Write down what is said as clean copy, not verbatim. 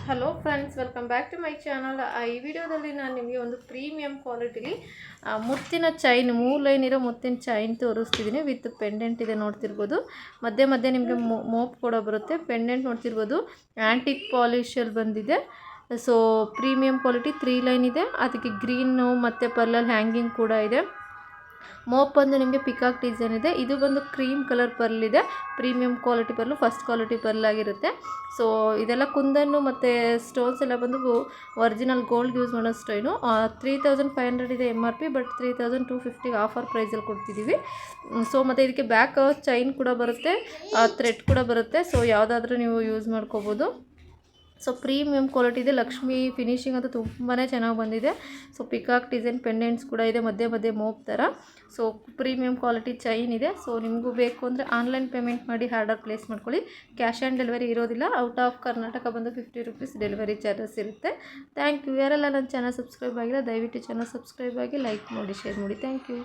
Hello friends, welcome back to my channel. ಈ ವಿಡಿಯೋದಲ್ಲಿ ನಾನು ನಿಮಗೆ ಒಂದು ಪ್ರೀಮಿಯಂ ಕ್ವಾಲಿಟಿಲಿ ಮುತ್ತಿನ ಚೈನ್ 3 ಲೈನ್ ಇರೋ ಮುತ್ತಿನ ಚೈನ್ ತೋರಿಸ್ತಿದ್ದೀನಿ. ವಿತ್ ಪೆಂಡೆಂಟ್ ಇದೆ ನೋಡ್ತಿರ್ಬೋದು. ಮಧ್ಯೆ ಮಧ್ಯೆ ನಿಮಗೆ ಮೋಪ್ ಕೂಡ ಬರುತ್ತೆ. ಪೆಂಡೆಂಟ್ ನೋಡ್ತಿರ್ಬೋದು, ಆ್ಯಂಟಿಕ್ ಪಾಲಿಶಲ್ಲಿ ಬಂದಿದೆ. ಸೊ ಪ್ರೀಮಿಯಂ ಕ್ವಾಲಿಟಿ 3 ಲೈನ್ ಇದೆ. ಅದಕ್ಕೆ ಗ್ರೀನು ಮತ್ತು ಪರ್ಲಲ್ಲಿ ಹ್ಯಾಂಗಿಂಗ್ ಕೂಡ ಇದೆ. ಮೋಪ್ ಬಂದು ನಿಮಗೆ ಪಿಕಾಕ್ ಡಿಸೈನ್ ಇದೆ. ಇದು ಬಂದು ಕ್ರೀಮ್ ಕಲರ್ ಪರ್ಲ್ ಇದೆ. Premium quality pearl, first quality pearl ಆಗಿರುತ್ತೆ. ಸೊ ಇದೆಲ್ಲ ಕುಂದನ್ನು ಮತ್ತು ಸ್ಟೋನ್ಸ್ ಎಲ್ಲ ಬಂದು ಒರಿಜಿನಲ್ ಗೋಲ್ಡ್ ಯೂಸ್ ಮಾಡೋ ಸ್ಟೈನು. 3500 ಇದೆ MRP, ಬಟ್ 3250 ಆಫರ್ ಪ್ರೈಸಲ್ಲಿ ಕೊಡ್ತಿದ್ದೀವಿ. ಸೊ ಮತ್ತು ಇದಕ್ಕೆ ಬ್ಯಾಕ್ ಚೈನ್ ಕೂಡ ಬರುತ್ತೆ, ಥ್ರೆಡ್ ಕೂಡ ಬರುತ್ತೆ. ಸೊ ಯಾವುದಾದ್ರೂ ನೀವು ಯೂಸ್ ಮಾಡ್ಕೋಬೋದು. ಸೊ ಪ್ರೀಮಿಯಂ ಕ್ವಾಲಿಟಿ ಇದೆ. ಲಕ್ಷ್ಮಿ ಫಿನಿಶಿಂಗ್ ಅಂತೂ ತುಂಬಾ ಚೆನ್ನಾಗಿ ಬಂದಿದೆ. ಸೊ ಪಿಕಾಕ್ ಡಿಸೈನ್ ಪೆಂಡೆಂಟ್ಸ್ ಕೂಡ ಇದೆ, ಮಧ್ಯೆ ಮಧ್ಯೆ ಮೋಪ್ ಥರ. ಸೊ ಪ್ರೀಮಿಯಂ ಕ್ವಾಲಿಟಿ ಚೈನ್ ಇದೆ. ಸೊ ನಿಮಗೂ ಬೇಕು ಅಂದರೆ ಆನ್ಲೈನ್ ಪೇಮೆಂಟ್ ಮಾಡಿ ಆರ್ಡರ್ ಪ್ಲೇಸ್ ಮಾಡ್ಕೊಳ್ಳಿ. ಕ್ಯಾಶ್ ಆನ್ ಡೆಲಿವರಿ ಇರೋದಿಲ್ಲ. ಔಟ್ ಆಫ್ ಕರ್ನಾಟಕ ಬಂದು 50 ರುಪೀಸ್ ಡೆಲಿವರಿ ಚಾರ್ಜಸ್ ಇರುತ್ತೆ. Thank you. ಯಾರೆಲ್ಲ ನನ್ನ ಚಾನಲ್ ಸಬ್ಸ್ಕ್ರೈಬ್ ಆಗಿಲ್ಲ, ದಯವಿಟ್ಟು ಚಾನಲ್ ಸಬ್ಸ್ಕ್ರೈಬ್ ಆಗಿ, ಲೈಕ್ ಮಾಡಿ, ಶೇರ್ ಮಾಡಿ. Thank you.